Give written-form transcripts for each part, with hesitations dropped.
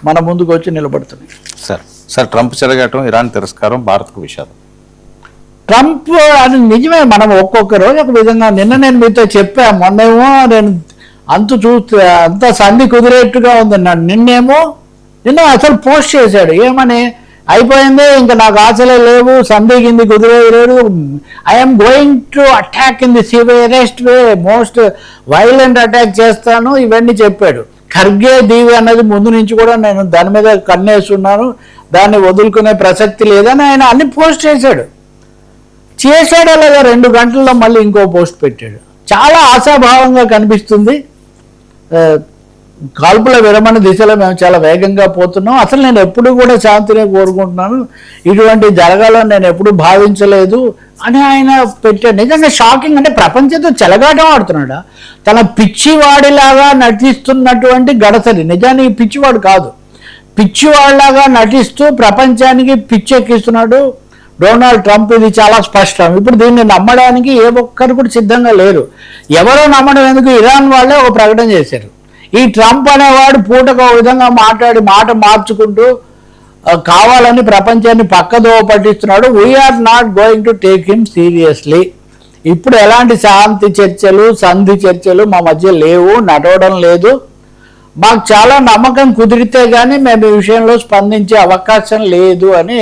మన ముందుకు వచ్చి నిలబడుతున్నాయి. సార్ ట్రంప్ చెలగటం, ఇరాన్ తిరస్కారం, భారత్కు విషాదం. ట్రంప్ అది నిజమే. మనం ఒక్కొక్క రోజు ఒక విధంగా, నిన్న నేను మీతో చెప్పా, మొన్నేమో నేను అంత సంధి కుదిరేట్టుగా ఉందన్నాడు, నిన్న అసలు పోస్ట్ చేశాడు ఏమని, అయిపోయింది ఇంకా నాకు ఆశలే లేవు, సంధి కింది కుదిరేయలేదు, I'm going to attack in the severest way, most violent attack చేస్తాను, ఇవన్నీ చెప్పాడు. ఖర్గే దీవి అన్నది ముందు నుంచి కూడా నేను దాని మీద కన్నేస్తున్నాను, దాన్ని వదులుకునే ప్రసక్తి లేదని ఆయన అన్ని పోస్ట్ చేశాడు అలాగా 2 గంటల్లో మళ్ళీ ఇంకో పోస్ట్ పెట్టాడు. చాలా ఆశాభావంగా కనిపిస్తుంది. కాల్పుల విరమణ దిశలో మేము చాలా వేగంగా పోతున్నాం. అసలు నేను ఎప్పుడు కూడా శాంతినే కోరుకుంటున్నాను, ఇటువంటి జరగాలని నేను ఎప్పుడు భావించలేదు అని ఆయన పెట్టాడు. నిజంగా షాకింగ్. అంటే ప్రపంచంతో చెలగాటం ఆడుతున్నాడా? తన పిచ్చివాడిలాగా నటిస్తున్నటువంటి గడసరి, నిజానికి పిచ్చివాడు కాదు, పిచ్చివాడిలాగా నటిస్తూ ప్రపంచానికి పిచ్చెక్కిస్తున్నాడు డొనాల్డ్ ట్రంప్. ఇది చాలా స్పష్టం. ఇప్పుడు దీన్ని నమ్మడానికి ఏ ఒక్కరు కూడా సిద్ధంగా లేరు. ఎవరో నమ్మడం ఎందుకు, ఇరాన్ వాళ్ళే ఒక ప్రకటన చేశారు. ఈ ట్రంప్ అనేవాడు పూటకు ఒక విధంగా మాట్లాడి మాట మార్చుకుంటూ కావాలని ప్రపంచాన్ని పక్కదోవ పట్టిస్తున్నాడు. We're not going to take him seriously. ఇప్పుడు ఎలాంటి శాంతి చర్చలు, సంధి చర్చలు మా మధ్య లేవు, నడవడం లేదు. మాకు చాలా నమ్మకం కుదిరితే కానీ మేము ఈ విషయంలో స్పందించే అవకాశం లేదు అని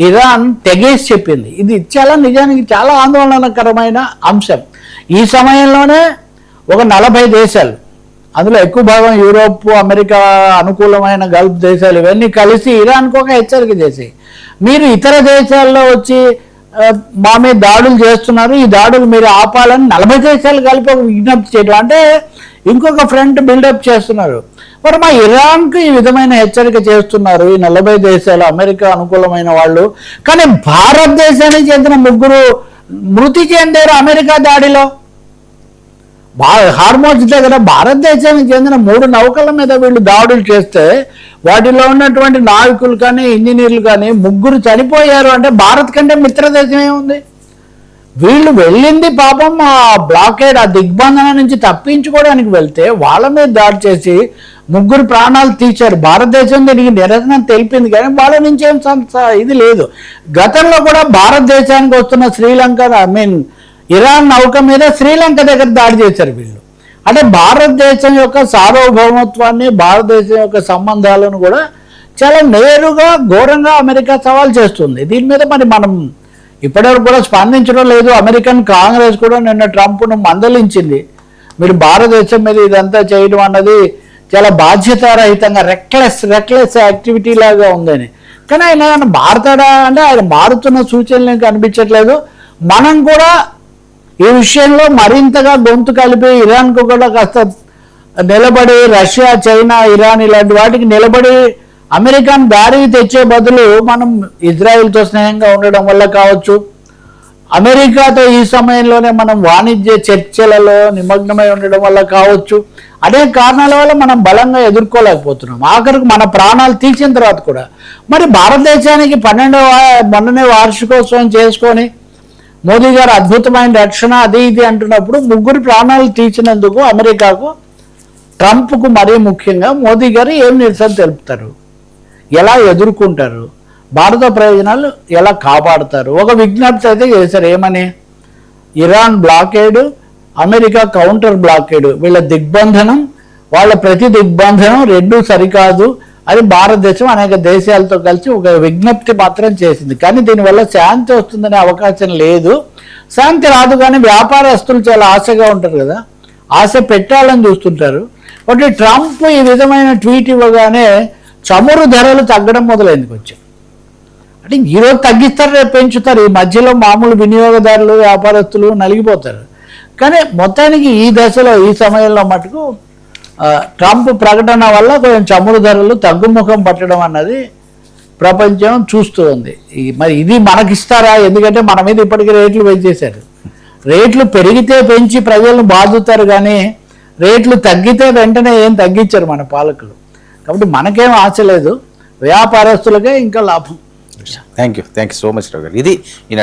ఇరాన్ తెగేసి చెప్పింది. ఇది నిజానికి చాలా ఆందోళనకరమైన అంశం. ఈ సమయంలోనే ఒక 40 దేశాలు, అందులో ఎక్కువ భాగం యూరోప్, అమెరికా అనుకూలమైన గల్ఫ్ దేశాలు, ఇవన్నీ కలిసి ఇరాన్కు ఒక హెచ్చరిక చేసి, మీరు ఇతర దేశాల్లో వచ్చి మా మీద దాడులు చేస్తున్నారు, ఈ దాడులు మీరు ఆపాలని 40 దేశాలు కలిపి ఒక విజ్ఞప్తి చేయడం అంటే ఇంకొక ఫ్రంట్ బిల్డప్ చేస్తున్నారు. మరి మా ఇరాన్కు ఈ విధమైన హెచ్చరిక చేస్తున్నారు ఈ 40 దేశాలు, అమెరికా అనుకూలమైన వాళ్ళు. కానీ భారతదేశానికి చెందిన 3 మృతి చెందారు అమెరికా దాడిలో. హార్మోన్స్ దగ్గర భారతదేశానికి చెందిన 3 నౌకల మీద వీళ్ళు దాడులు చేస్తే వాటిలో ఉన్నటువంటి నావికులు కానీ ఇంజనీర్లు కానీ 3 చనిపోయారు. అంటే భారత్ కంటే మిత్రదేశం ఏముంది? వీళ్ళు వెళ్ళింది పాపం ఆ బ్లాకేడ్, ఆ దిగ్బంధన నుంచి తప్పించుకోవడానికి వెళ్తే వాళ్ళ మీద దాడి చేసి 3 ప్రాణాలు తీశారు. భారతదేశం దీనికి నిరసన తెలిపింది కానీ వాళ్ళ నుంచి ఏం ఇది లేదు. గతంలో కూడా భారతదేశానికి వస్తున్న శ్రీలంక ఇరాన్ నౌక మీద శ్రీలంక దగ్గర దాడి చేశారు వీళ్ళు. అంటే భారతదేశం యొక్క సార్వభౌమత్వాన్ని, భారతదేశం యొక్క సంబంధాలను కూడా చాలా నేరుగా ఘోరంగా అమెరికా సవాల్ చేస్తుంది. దీని మీద మరి మనం ఇప్పటివరకు కూడా స్పందించడం లేదు. అమెరికన్ కాంగ్రెస్ కూడా నిన్న ట్రంప్ను మందలించింది, మీరు భారతదేశం మీద ఇదంతా చేయడం అన్నది చాలా బాధ్యతారహితంగా రెక్లెస్ యాక్టివిటీ లాగా ఉందని. కానీ ఆయన మారుతాడా అంటే ఆయన మారుతున్న సూచనలు కనిపించట్లేదు. మనం కూడా ఈ విషయంలో మరింతగా గొంతు కలిపి ఇరాన్కు కూడా కాస్త నిలబడి, రష్యా, చైనా, ఇరాన్ ఇలాంటి వాటికి నిలబడి అమెరికాను దారికి తెచ్చే బదులు మనం ఇజ్రాయెల్తో స్నేహంగా ఉండడం వల్ల కావచ్చు, అమెరికాతో ఈ సమయంలోనే మనం వాణిజ్య చర్చలలో నిమగ్నమై ఉండడం వల్ల కావచ్చు, అనేక కారణాల వల్ల మనం బలంగా ఎదుర్కోలేకపోతున్నాం. ఆఖరికి మన ప్రాణాలు తీసిన తర్వాత కూడా మరి భారతదేశానికి 12వ వార్షికోత్సవం చేసుకొని మోదీ గారు అద్భుతమైన రక్షణ అది ఇది అంటున్నప్పుడు 3 ప్రాణాలు తీసినందుకు అమెరికాకు, ట్రంప్కు మరీ ముఖ్యంగా మోదీ గారు ఏం నిరసన తెలుపుతారు, ఎలా ఎదుర్కొంటారు, భారత ప్రయోజనాలు ఎలా కాపాడుతారు? ఒక విజ్ఞప్తి అయితే చేశారు, ఏమని, Iran blockade, America counter blockade, వీళ్ళ దిగ్బంధనం, వాళ్ళ ప్రతి దిగ్బంధనం 2 సరికాదు అది భారతదేశం అనేక దేశాలతో కలిసి ఒక విజ్ఞప్తి మాత్రం చేసింది. కానీ దీనివల్ల శాంతి వస్తుందనే అవకాశం లేదు. శాంతి రాదు. కానీ వ్యాపారస్తులు చాలా ఆశగా ఉంటారు కదా, ఆశ పెట్టాలని చూస్తుంటారు. కాబట్టి ట్రంప్ ఈ విధమైన ట్వీట్ ఇవ్వగానే చమురు ధరలు తగ్గడం మొదలైంది కొంచెం. అంటే ఈరోజు తగ్గిస్తారు, రేపు పెంచుతారు. ఈ మధ్యలో మామూలు వినియోగదారులు, వ్యాపారస్తులు నలిగిపోతారు. కానీ మొత్తానికి ఈ దశలో, ఈ సమయంలో మటుకు ట్రంప్ ప్రకటన వల్ల కొంచెం చమురు ధరలు తగ్గుముఖం పట్టడం అన్నది ప్రపంచం చూస్తూ ఉంది. మరి ఇది మనకిస్తారా? ఎందుకంటే మన మీద ఇప్పటికీ రేట్లు పెంచేశారు. రేట్లు పెరిగితే పెంచి ప్రజలను బాదుతారు కానీ రేట్లు తగ్గితే వెంటనే ఏం తగ్గించారు మన పాలకులు. కాబట్టి మనకేం ఆశ లేదు, వ్యాపారస్తులకే ఇంకా లాభం. థ్యాంక్ యూ సో మచ్ రావు గారు. ఇది ఈనాటి